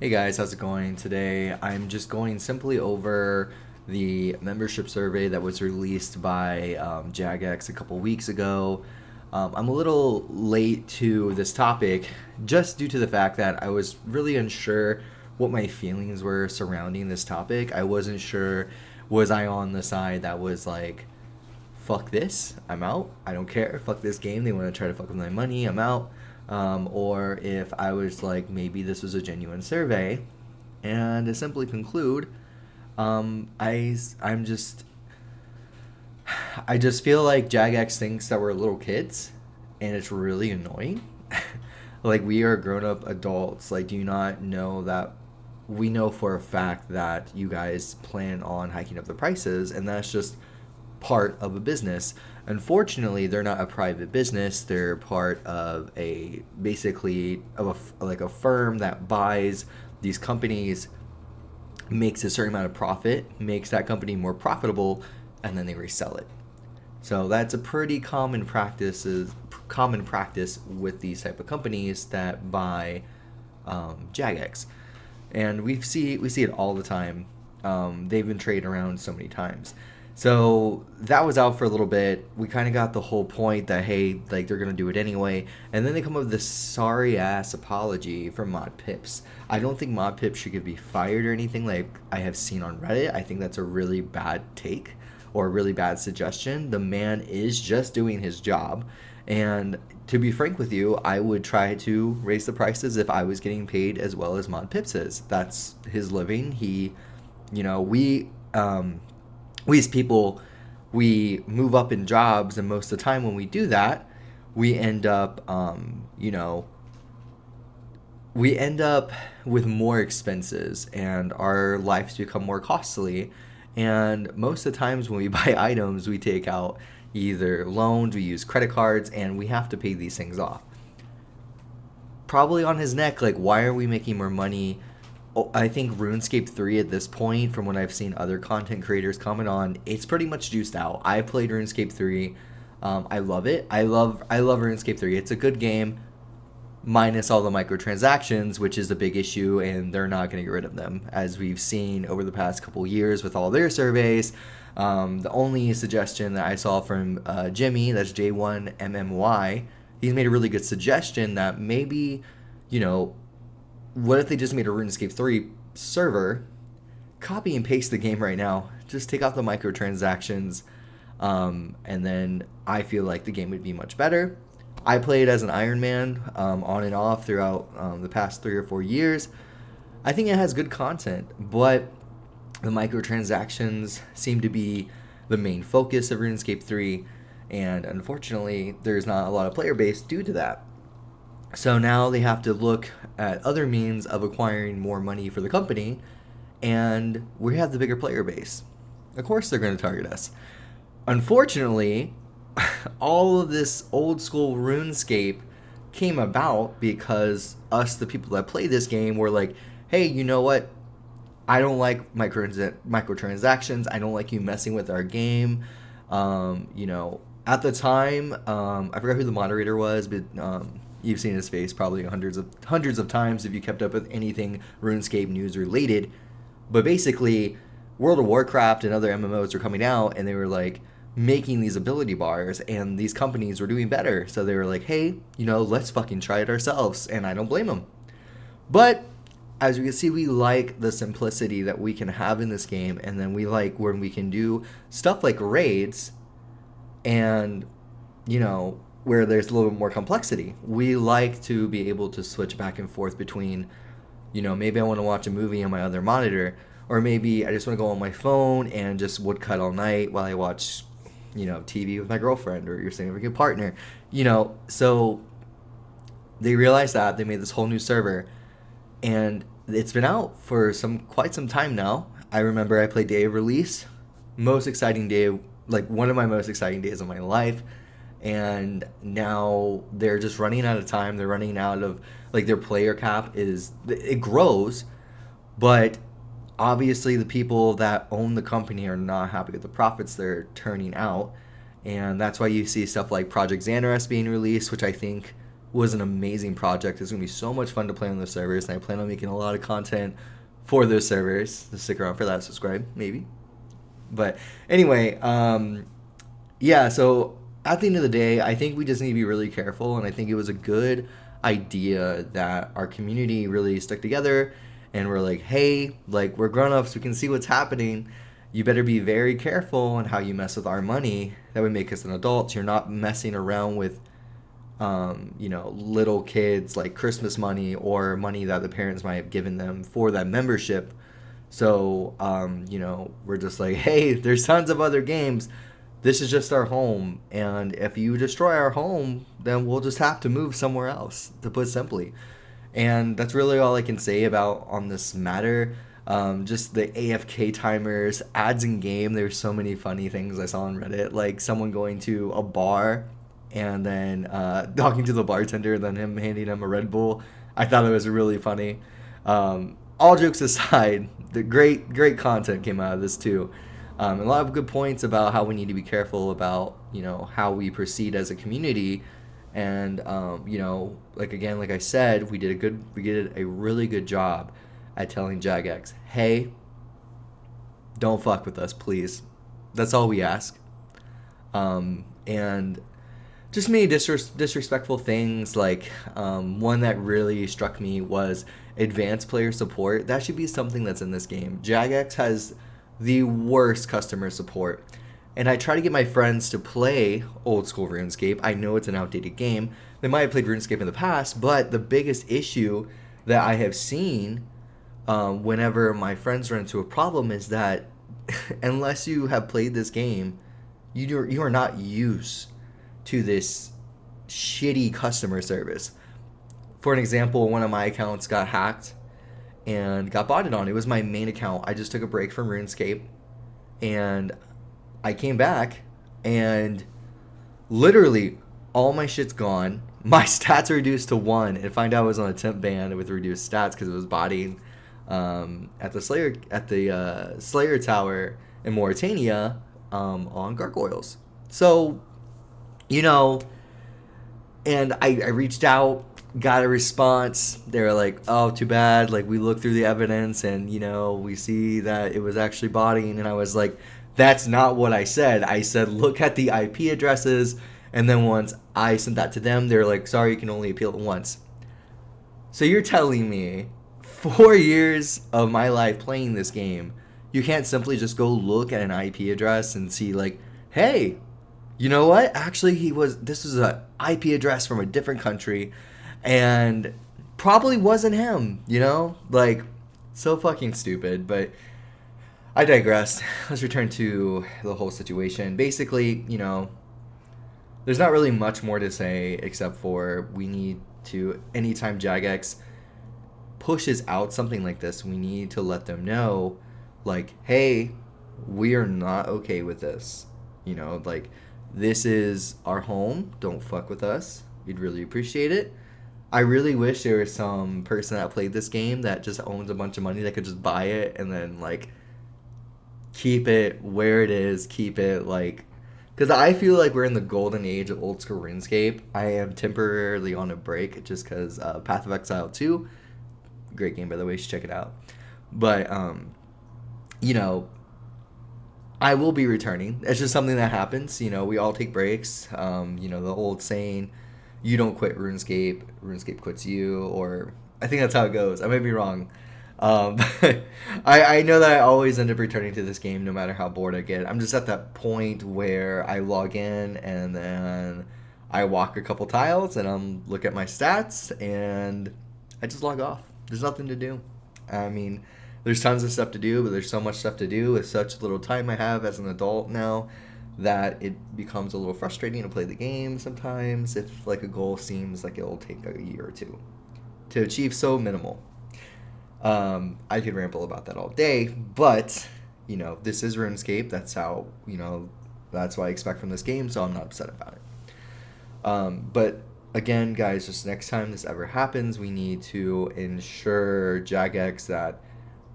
Hey guys, how's it going? Today I'm just going simply over the membership survey that was released by Jagex a couple weeks ago. I'm a little late to this topic just due to the fact that I was really unsure what my feelings were surrounding this topic. I wasn't sure, was I on the side that was like, fuck this, I'm out, I don't care, fuck this game, they want to try to fuck with my money, I'm out. Or if I was like, maybe this was a genuine survey, and to simply conclude, I'm just, I just feel like Jagex thinks that we're little kids, and it's really annoying. Like, we are grown up adults. Like, do you not know that we know for a fact that you guys plan on hiking up the prices, and that's just part of a business. Unfortunately, they're not a private business. They're part of a basically of like a firm that buys these companies, makes a certain amount of profit, makes that company more profitable, and then they resell it. So that's a pretty common practice with these type of companies that buy Jagex, and we see it all the time. They've been traded around so many times. So that was out for a little bit. We kind of got the whole point that hey, like they're gonna do it anyway, and then they come up with this sorry ass apology from Mod Pips. I don't think Mod Pips should be fired or anything like I have seen on Reddit. I think that's a really bad take or a really bad suggestion. The man is just doing his job, and to be frank with you, I would try to raise the prices if I was getting paid as well as Mod Pips is. That's his living. He, you know, we as people, we move up in jobs, and most of the time when we do that, we end up, we end up with more expenses, and our lives become more costly. And most of the times when we buy items, we take out either loans, we use credit cards, and we have to pay these things off. Probably on his neck, like, why are we making more money? Oh, I think RuneScape 3 at this point, from what I've seen other content creators comment on, it's pretty much juiced out. I played RuneScape 3. I love it. I love RuneScape 3. It's a good game, minus all the microtransactions, which is a big issue, and they're not going to get rid of them, as we've seen over the past couple years with all their surveys. The only suggestion that I saw from Jimmy, that's J1MMY, he's made a really good suggestion that maybe, you know, what if they just made a RuneScape 3 server, copy and paste the game right now, just take out the microtransactions, and then I feel like the game would be much better. I played as an Iron Man on and off throughout the past 3 or 4 years. I think it has good content, but the microtransactions seem to be the main focus of RuneScape 3, and unfortunately, there's not a lot of player base due to that. So now they have to look at other means of acquiring more money for the company, and we have the bigger player base. Of course, they're going to target us. Unfortunately, all of this old school RuneScape came about because us, the people that play this game, were like, hey, you know what? I don't like microtransactions. I don't like you messing with our game. At the time, I forgot who the moderator was, but you've seen his face probably hundreds of times if you kept up with anything RuneScape news related. But basically, World of Warcraft and other MMOs were coming out, and they were like making these ability bars, and these companies were doing better. So they were like, hey, let's fucking try it ourselves, and I don't blame them. But as you can see, we like the simplicity that we can have in this game, and then we like when we can do stuff like raids, and where there's a little bit more complexity. We like to be able to switch back and forth between, maybe I want to watch a movie on my other monitor, or maybe I just want to go on my phone and just woodcut all night while I watch, TV with my girlfriend or your significant partner. So they realized that they made this whole new server, and it's been out for quite some time now. I remember I played day of release, most exciting day, like one of my most exciting days of my life. And now they're just running out of time. They're running out of, like, their player cap it grows, but obviously the people that own the company are not happy with the profits they're turning out. And that's why you see stuff like Project Xanaras being released, which I think was an amazing project. It's going to be so much fun to play on those servers, and I plan on making a lot of content for those servers. So stick around for that. Subscribe, maybe. But anyway, yeah, so at the end of the day, I think we just need to be really careful, and I think it was a good idea that our community really stuck together and we're like, hey, like, we're grown-ups, we can see what's happening. You better be very careful on how you mess with our money. That would make us an adult. You're not messing around with little kids like Christmas money or money that the parents might have given them for that membership. So, we're just like, hey, there's tons of other games. This is just our home. And if you destroy our home, then we'll just have to move somewhere else, to put simply. And that's really all I can say about on this matter. Just the AFK timers, ads in game. There's so many funny things I saw on Reddit, like someone going to a bar and then talking to the bartender, and then him handing him a Red Bull. I thought it was really funny. All jokes aside, the great content came out of this too. A lot of good points about how we need to be careful about how we proceed as a community, and like I said, we did a really good job at telling Jagex, hey, don't fuck with us, please. That's all we ask. And just many disrespectful things, like one that really struck me was advanced player support. That should be something that's in this game. Jagex has the worst customer support. And I try to get my friends to play old school RuneScape. I know it's an outdated game. They might have played RuneScape in the past, but the biggest issue that I have seen whenever my friends run into a problem is that unless you have played this game, you are not used to this shitty customer service. For an example, one of my accounts got hacked and got botted on. It was my main account. I just took a break from RuneScape and I came back and literally all my shit's gone. My stats are reduced to 1, and find out I was on a temp ban with reduced stats because it was botting at the Slayer Tower in Mauritania on gargoyles. So, and I reached out, got a response. They were like, oh, too bad. Like, we looked through the evidence and, we see that it was actually botting. And I was like, that's not what I said. I said, look at the IP addresses. And then once I sent that to them, they're like, sorry, you can only appeal it once. So you're telling me 4 years of my life playing this game, you can't simply just go look at an IP address and see like, hey, you know what? Actually, this was an IP address from a different country and probably wasn't him, Like, so fucking stupid. But I digress. Let's return to the whole situation. Basically, there's not really much more to say except for we need to, anytime Jagex pushes out something like this, we need to let them know, like, hey, we are not okay with this. Like, this is our home. Don't fuck with us. We'd really appreciate it. I really wish there was some person that played this game that just owns a bunch of money that could just buy it and then, like, keep it where it is. Keep it, like... Because I feel like we're in the golden age of old school RuneScape. I am temporarily on a break just because Path of Exile 2... Great game, by the way. You should check it out. But, I will be returning. It's just something that happens. We all take breaks. The old saying, you don't quit RuneScape, RuneScape quits you, or I think that's how it goes. I might be wrong. But I know that I always end up returning to this game no matter how bored I get. I'm just at that point where I log in and then I walk a couple tiles and look at my stats and I just log off. There's nothing to do. I mean, there's tons of stuff to do, but there's so much stuff to do with such little time I have as an adult now that it becomes a little frustrating to play the game sometimes if like a goal seems like it'll take a year or two to achieve so minimal. I could ramble about that all day, but this is RuneScape. That's how, that's what I expect from this game, so I'm not upset about it. But again, guys, just next time this ever happens, we need to ensure Jagex that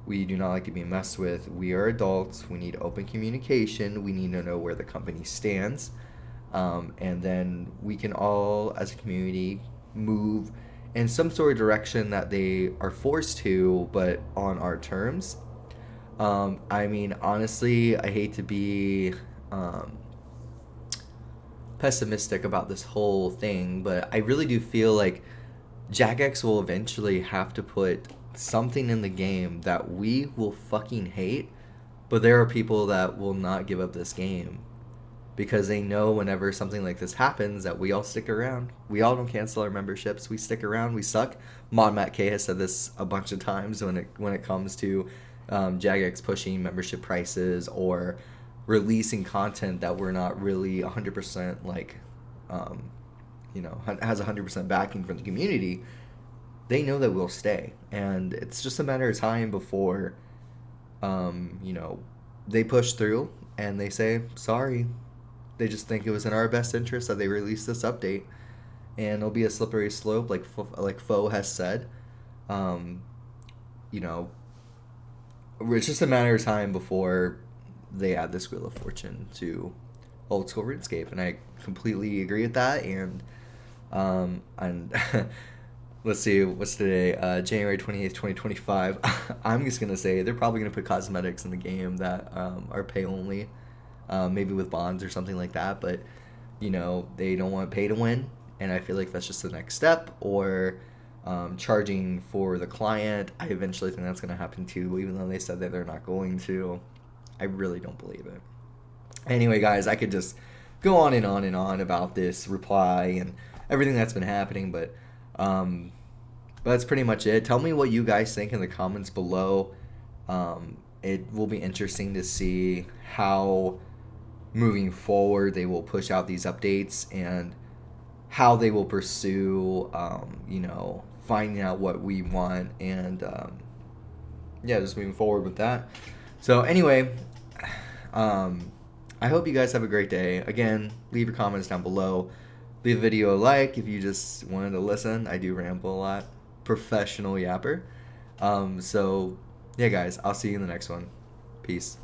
we do not like to be messed with. We are adults. We need open communication. We need to know where the company stands. And then we can all, as a community, move in some sort of direction that they are forced to, but on our terms. I mean, honestly, I hate to be um, pessimistic about this whole thing, but I really do feel like Jagex will eventually have to put something in the game that we will fucking hate, but there are people that will not give up this game because they know whenever something like this happens that we all stick around. We all don't cancel our memberships. We stick around. We suck. Mod Matt K has said this a bunch of times when it comes to Jagex pushing membership prices or releasing content that we're not really 100% like, has 100% backing from the community. They know that we'll stay, and it's just a matter of time before, they push through and they say sorry. They just think it was in our best interest that they released this update, and it'll be a slippery slope, like Foe has said. Um, you know, it's just a matter of time before they add this Wheel of Fortune to old school RuneScape, and I completely agree with that. And let's see, what's today? January 28th, 2025. I'm just gonna say they're probably gonna put cosmetics in the game that are pay only. Maybe with bonds or something like that, but they don't want pay to win, and I feel like that's just the next step. Or charging for the client. I eventually think that's going to happen too, even though they said that they're not going to. I really don't believe it. Anyway, guys, I could just go on and on and on about this reply and everything that's been happening, but that's pretty much it. Tell me what you guys think in the comments below. It will be interesting to see how moving forward they will push out these updates and how they will pursue finding out what we want, and just moving forward with that. So anyway, I hope you guys have a great day. Again, leave your comments down below. Leave the video a like if you just wanted to listen. I do ramble a lot. Professional yapper. So yeah, guys, I'll see you in the next one. Peace.